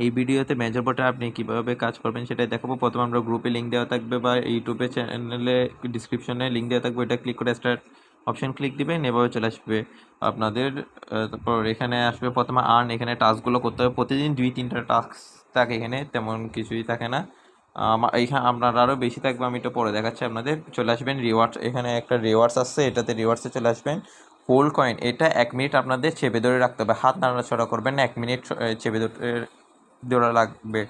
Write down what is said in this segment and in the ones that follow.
এই ভিডিওতে মেজর বোর্ডে আপনি কিভাবে কাজ করবেন সেটাই দেখাবো। প্রথমে আমরা গ্রুপে লিঙ্ক দেওয়া থাকবে বা ইউটিউবে চ্যানেলে ডিসক্রিপশনে লিঙ্ক দেওয়া থাকবে, এটা ক্লিক করে স্টার্ট অপশন ক্লিক দিবেন, এভাবে চলে আসবে আপনাদের। তারপর এখানে আসবে প্রথমে আর্ন, এখানে টাস্কগুলো করতে হবে। প্রতিদিন 2-3টা টাস্ক থাকে, এখানে তেমন কিছুই থাকে না। এখানে আপনার আরও বেশি থাকবে, আমি এটা পরে দেখাচ্ছি আপনাদের। চলে আসবেন রিওয়ার্ডস, এখানে একটা রিওয়ার্ডস আছে, এটাতে রিওয়ার্ডসে চলে আসবেন। হোল কয়েন, এটা 1 মিনিট আপনাদের চেপে ধরে রাখতে হবে, হাত নাড়াচাড়া করবেন না, 1 মিনিট চেপে ধরে লাগবে।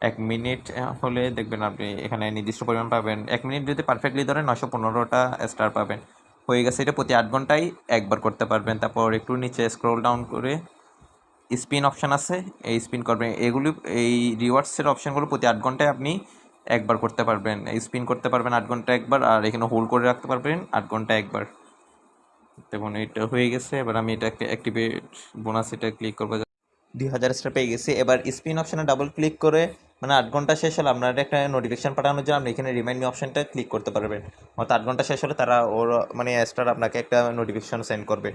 1 মিনিট হলে দেখবেন আপনি এখানে নির্দিষ্ট পরিমাণ পাবেন। 1 মিনিট যদি পারফেক্টলি ধরেন 915টা স্টার পাবেন। হয়ে গেছে, এটা প্রতি 8 ঘন্টায় একবার করতে পারবেন। তারপর একটু নিচে স্ক্রল ডাউন করে স্পিন অপশান আছে, এই স্পিন করবেন। এই রিওয়ার্ডসের অপশানগুলো প্রতি 8 ঘন্টায় আপনি একবার করতে পারবেন, স্পিন করতে পারবেন 8 ঘন্টা একবার, আর এখানে হোল্ড করে রাখতে পারবেন 8 ঘন্টা একবার। দেখুন এটা হয়ে গেছে। এবার আমি এটাকে অ্যাক্টিভেট বোনাস, এটা ক্লিক করবো, 2000 স্টার পেয়ে গেছি। এবার স্পিন অপশানে ডাবল ক্লিক করে, মানে 8 ঘন্টা শেষ হলে আপনার একটা নোটিফিকেশান পাঠানোর জন্য আপনি এখানে রিমাইন্ড মি অপশানটা ক্লিক করতে পারবেন। অর্থাৎ 8 ঘন্টা শেষ হলে তারা ওর মানে স্টার আপনাকে একটা নোটিফিকেশান সেন্ড করবে।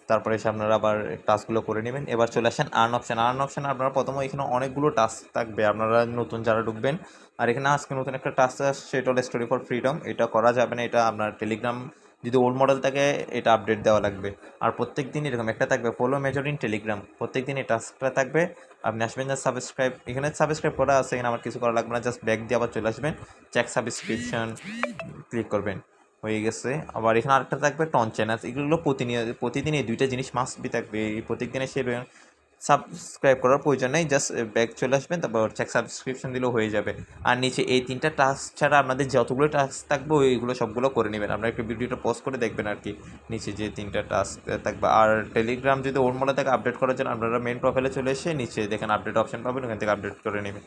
তারপরে এসে আপনারা আবার টাস্কগুলো করে নেবেন। এবার চলে আসেন আর্ন অপশানে আপনারা প্রথমে এখানে অনেকগুলো টাস্ক থাকবে, আপনারা নতুন যারা ঢুকবেন। আর এখানে আজকে নতুন একটা টাস্ক আসছে, এটা হলো স্টোরি ফর ফ্রিডম। এটা করা যাবে না, এটা আপনার টেলিগ্রাম যদি ওল্ড মডেল থাকে এটা আপডেট দেওয়া লাগবে। আর প্রত্যেক দিন এরকম একটা থাকবে, ফলো মেজর ইন টেলিগ্রাম, প্রত্যেক দিন এই টাস্কটা থাকবে। আপনি আসবেন যা সাবস্ক্রাইব, এখানে সাবস্ক্রাইব করা আছে, এখানে আমার কিছু করা লাগবে না, জাস্ট ব্যাক দিয়ে আবার চলে আসবেন, চেক সাবস্ক্রিপশন ক্লিক করবেন। হয়ে গেছে। আবার এখানে আরেকটা থাকবে টন চ্যানেল, এগুলো প্রতিদিন এই 2টা জিনিস মাস্ট বি থাকবে, এই প্রত্যেকদিনে সে সাবস্ক্রাইব করার প্রয়োজন নেই, জাস্ট ব্যাক চলে আসবেন, তারপর চেক সাবস্ক্রিপশন দিলেও হয়ে যাবে। আর নিচে এই 3টা টাস্ক ছাড়া আপনাদের যতগুলো টাস্ক থাকবে ওইগুলো সবগুলো করে নেবেন। আপনারা একটু ভিডিওটা পজ করে দেখবেন আর কি, নিচে যে 3টা টাস্ক থাকবে। আর টেলিগ্রাম যদি ওর মনে থাকে আপডেট করার জন্য আপনারা মেন প্রোফাইলে চলে এসে নিচে দেখেন আপডেট অপশন পাবেন, ওখান থেকে আপডেট করে নেবেন।